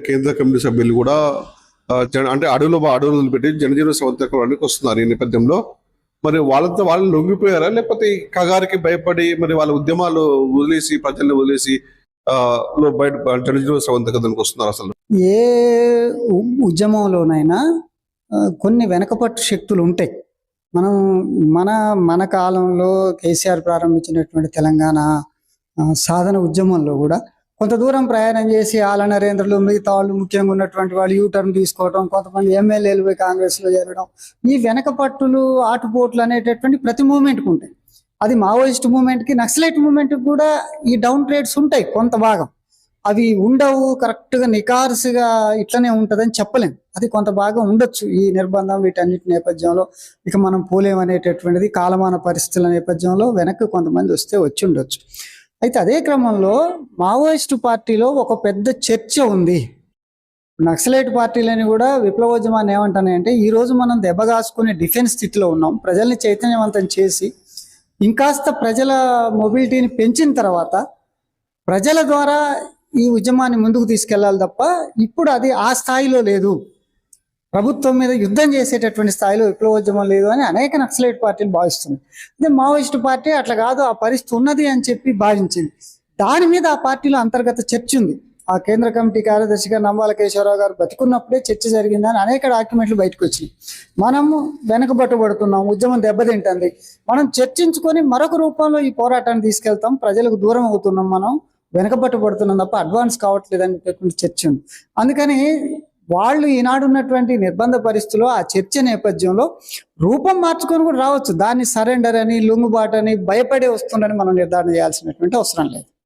కేంద్ర కమిటీ సభ్యులు కూడా అంటే అడవులు పెట్టి జనజీవన స్రవంతికి వస్తున్నారు. ఈ నేపథ్యంలో మరి వాళ్ళంతా వాళ్ళు లొంగిపోయారా, లేకపోతే ఈ కగారికి భయపడి మరి వాళ్ళ ఉద్యమాలు వదిలేసి ప్రజల్ని వదిలేసి బయట జనజీవన స్రవంతికి వస్తున్నారు? అసలు ఏ ఉద్యమంలోనైనా కొన్ని వెనకపట్టు శక్తులు ఉంటాయి. మనం మన మన కాలంలో కేసీఆర్ ప్రారంభించినటువంటి తెలంగాణ సాధన ఉద్యమంలో కూడా కొంత దూరం ప్రయాణం చేసి ఆల నరేంద్రలు మిగతా వాళ్ళు ముఖ్యంగా ఉన్నటువంటి వాళ్ళు యూటర్న్ తీసుకోవడం, కొంతమంది ఎమ్మెల్యేలు పోయి కాంగ్రెస్లో చేరడం, ఈ వెనకపట్టులు ఆటుపోట్లు అనేటటువంటి ప్రతి మూమెంట్కి ఉంటాయి. అది మావోయిస్ట్ మూమెంట్కి నక్సలైట్ మూమెంట్కి కూడా ఈ డౌన్ ట్రేడ్స్ ఉంటాయి. కొంత భాగం అవి ఉండవు, కరెక్ట్గా నికార్సుగా ఇట్లనే ఉంటుందని చెప్పలేం. అది కొంత భాగం ఉండొచ్చు ఈ నిర్బంధం వీటన్నిటి నేపథ్యంలో. ఇక మనం పోలేమనేటటువంటిది కాలమాన పరిస్థితుల నేపథ్యంలో వెనక్కి కొంతమంది వస్తే వచ్చి ఉండొచ్చు. అయితే అదే క్రమంలో మావోయిస్టు పార్టీలో ఒక పెద్ద చర్చ ఉంది. నక్సలైట్ పార్టీలని కూడా విప్లవోద్యమాన్ని ఏమంటానంటే, ఈరోజు మనం దెబ్బగాసుకునే డిఫెన్స్ స్థితిలో ఉన్నాం. ప్రజల్ని చైతన్యవంతం చేసి ఇంకాస్త ప్రజల మొబిలిటీని పెంచిన తర్వాత ప్రజల ద్వారా ఈ ఉద్యమాన్ని ముందుకు తీసుకెళ్లాలి తప్ప ఇప్పుడు అది ఆ స్థాయిలో లేదు. ప్రభుత్వం మీద యుద్ధం చేసేటటువంటి స్థాయిలో విప్లవోద్యమం లేదు అని అనేక నక్సలైట్ పార్టీలు భావిస్తున్నాయి. అదే మావోయిస్టు పార్టీ అట్లా కాదు, ఆ పరిస్థితి ఉన్నది అని చెప్పి భావించింది. దాని మీద ఆ పార్టీలో అంతర్గత చర్చ ఉంది. ఆ కేంద్ర కమిటీ కార్యదర్శిగా నంబాల కేశవరావు గారు బతికున్నప్పుడే చర్చ జరిగిందని అనేక డాక్యుమెంట్లు బయటకు వచ్చినాయి. మనము వెనకబట్టుబడుతున్నాం, ఉద్యమం దెబ్బతింటుంది, మనం చర్చించుకొని మరొక రూపంలో ఈ పోరాటాన్ని తీసుకెళ్తాం, ప్రజలకు దూరం అవుతున్నాం, మనం వెనకబట్టుబడుతున్నాం తప్ప అడ్వాన్స్ కావట్లేదు అనేటటువంటి చర్చ ఉంది. అందుకని వాళ్ళు ఈనాడు ఉన్నటువంటి నిర్బంధ పరిస్థితుల్లో ఆ చర్చ నేపథ్యంలో రూపం మార్చుకొని కూడా రావచ్చు. దాన్ని సరెండర్ అని, లొంగుబాటు అని భయపడే వస్తుందని మనం నిర్ధారణ చేయాల్సినటువంటి అవసరం లేదు.